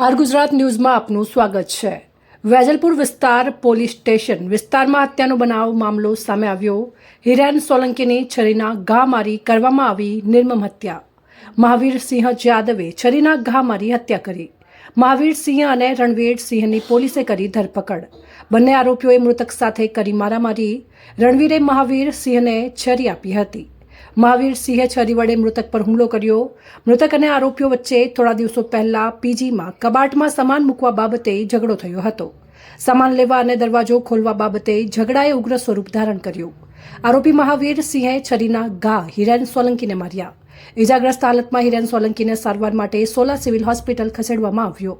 R Gujarat ન્યૂઝમાં આપનું સ્વાગત છે। વેજલપુર વિસ્તાર પોલીસ સ્ટેશન વિસ્તારમાં હત્યાનો બનાવ મામલો સામે આવ્યો। હિરેન સોલંકીની છરીના ઘા મારી કરવામાં આવી નિર્મમ હત્યા। મહાવીરસિંહ જાદવે છરીના ઘા મારી હત્યા કરી। મહાવીરસિંહ અને રણવીરસિંહની પોલીસે કરી ધરપકડ। બંને આરોપીઓએ મૃતક સાથે કરી મારામારી। રણવીરે મહાવીરસિંહને છરી આપી હતી। મહાવીરસિંહે છરી વડે મૃતક પર હુમલો કર્યો। મૃતક અને આરોપીઓ વચ્ચે થોડા દિવસો પહેલા પીજીમાં કબાટમાં સામાન મૂકવા બાબતે ઝઘડો થયો હતો। સામાન લેવા અને દરવાજો ખોલવા બાબતે ઝઘડાએ ઉગ્ર સ્વરૂપ ધારણ કર્યું। આરોપી મહાવીરસિંહે છરીના ઘા હિરેન સોલંકીને માર્યા। ઇજાગ્રસ્ત હાલતમાં હિરેન સોલંકીને સારવાર માટે સોલા સિવિલ હોસ્પિટલ ખસેડવામાં આવ્યો।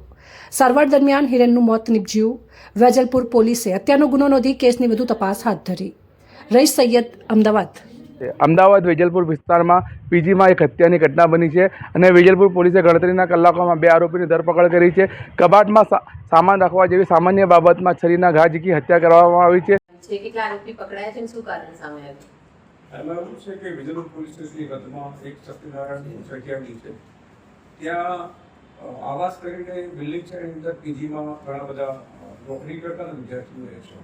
સારવાર દરમિયાન હિરેનનું મોત નીપજ્યું। વેજલપુર પોલીસે હત્યાનો ગુનો નોંધી કેસની વધુ તપાસ હાથ ધરી। રઈસ સૈયદ, અમદાવાદ। અમદાવાદ વેજલપુર વિસ્તારમાં પીજીમાં એક હત્યાની ઘટના બની છે અને વેજલપુર પોલીસે ગણતરીના કલાકોમાં 2 આરોપીની ધરપકડ કરી છે। કબાટમાં સામાન રાખવા જેવી સામાન્ય બાબતમાં છરીના ઘા ઝીકી હત્યા કરવામાં આવી છે। કેટલા આરોપી પકડાયા છે, શું કારણ સામે આવ્યું? એમાં એવું છે કે વેજલપુર પોલીસ સ્ટેશનની હદમાં એક સત્યનારાયણ જગ્યાની છે, ત્યાં આવાસ કરીને બિલ્ડિંગ છે, એની અંદર પીજીમાં ઘણા બધા નોકરી કરતા વિદ્યાર્થીઓ રહે છે।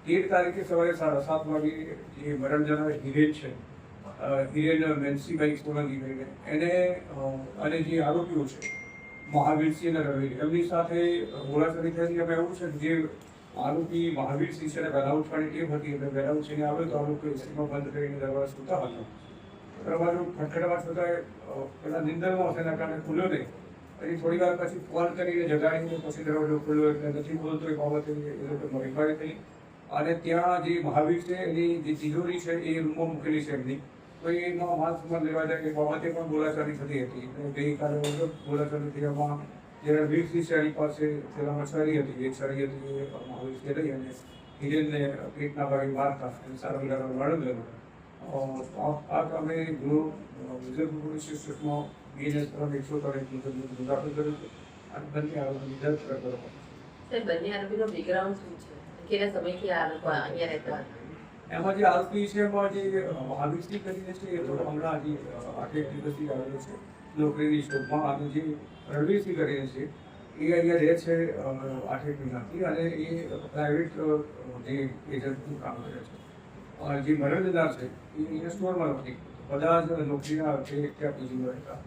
13 તારીખે સવારે 7:30 વાગે જે મરણ જનાર હિરેન છે, હિરેન મેન્સીભાઈ સોલંકી એને અને જે આરોપીઓ છે મહાવીરસિંહ અને રવિ, એમની સાથે બોલાચાલી થઈ। એમાં એવું છે કે જે આરોપી મહાવીરસિંહ છે એને વહેલા ઉઠવાની ટેવ હતી, એટલે વહેલા ઉઠીને આવે તો આરોપી એસીમાં બંધ કરીને દરવાજો સૂતા હતા। દરવાજો ખટખટાવા છતાં પેલા નિંદરમાં હશે એના કારણે ખુલ્યો નહીં। પછી થોડી વાર પછી ફોન કરીને જગાડીને પછી દરવાજો ખુલ્યો, એટલે નથી ખોલતો એ બાબતે એ લોકો ઇન્ક્વાયરી થઈ અને ત્યાં જે મહાવીર છે એની જે તિજોરી છે એ રૂમમાં મૂકેલી છે એમની, તો એમાં માલ સામાન લેવા જાય એ બાબતે પણ બોલાચાલી થતી હતી। ગઈકાલે બોલાચાલી થયામાં જે રણવીરસિંહ છે એની પાસે પેલામાં છરી હતી, એ છરી હતી એ મહાવીરસિંહ લઈ અને હિરેનને પેટના ભાગે મારતા એને સારવાર મળ્યો। આ કામે ગુનો વેજલપુર પોલીસ સ્ટેશનમાં BNS 103 મુજબ દાખલ કર્યો છે અને બંને આરોપીની ધરપકડ કરવામાં આવી છે। બંને આરોપીનો બેકગ્રાઉન્ડ શું છે? કેટલા સમયથી આ લોકો અહીંયા રહેતા હતા? એમાં જે આરોપી છે એમાં જે મહાવીરસિંહ કરીને છે એ તો હમણાં હજી 8 દિવસથી આવેલો છે નોકરીની શોધમાં, અને જે રણવીરસિંહ કરીને છે એ અહીંયા રહે છે 8 મહિનાથી અને એ પ્રાઇવેટ જે એજન્ટનું કામ કરે છે। જે મરણ જનાર છે એ અહીંયા સ્ટોરમાં નથી, બધા જ નોકરીના છે ત્યાં પીજીમાં રહેતા।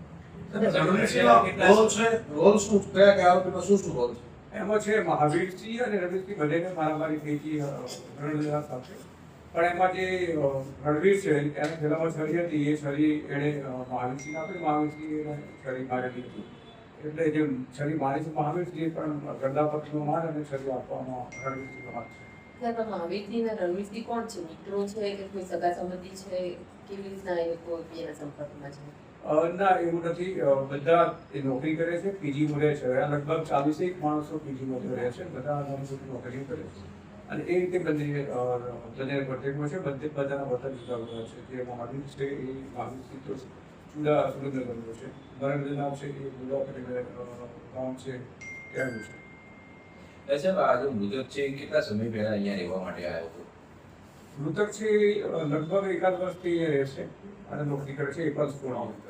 એમાં છે મહાવીરસિંહ અને રણવીરસિંહ બંનેને મારામારી થઈ હતી રણજનાર સાથે, પણ એમાં જે રણવીર છે એને પેલામાં છરી હતી, એ છરી એણે મહાવીરસિંહ આપી, મહાવીરસિંહ એને છરી મારેલી હતી, એટલે જે છરી મારી છે મહાવીરસિંહ પણ ગરદા પક્ષનો માર અને છરી આપવામાં રણવીરસિંહનો હાથ છે। મહાવીરસિંહ અને રણવીરસિંહ કોણ છે? મિત્રો છે કે કોઈ સગા સંબંધી છે? કેવી રીતના એ લોકો એકબીજાના સંપર્કમાં છે? ના, એવું નથી, બધા એ નોકરી કરે છે, પીજીમાં રહે છે। લગભગ 40 માણસો પીજીમાં રહે છે, બધા નોકરી કરે છે અને એ રીતે બંને કોન્ટેક્ટમાં છે। બધાના વતન જુદા જુદા છે। જે મહાવીર છે એ મહાવીરસિંહ તો સુરેન્દ્રનગરનો છે, મરણ જનાર છે એ ગુડા કરીને ગામ છે ત્યાંનું છે। સાહેબ, આ જો મૃતક છે કેટલા સમય પહેલા અહીંયા રહેવા માટે આવ્યો હતો? મૃતક છે લગભગ 1 વર્ષથી રહે છે અને નોકરી કરે છે, 1 વર્ષ પૂર્ણ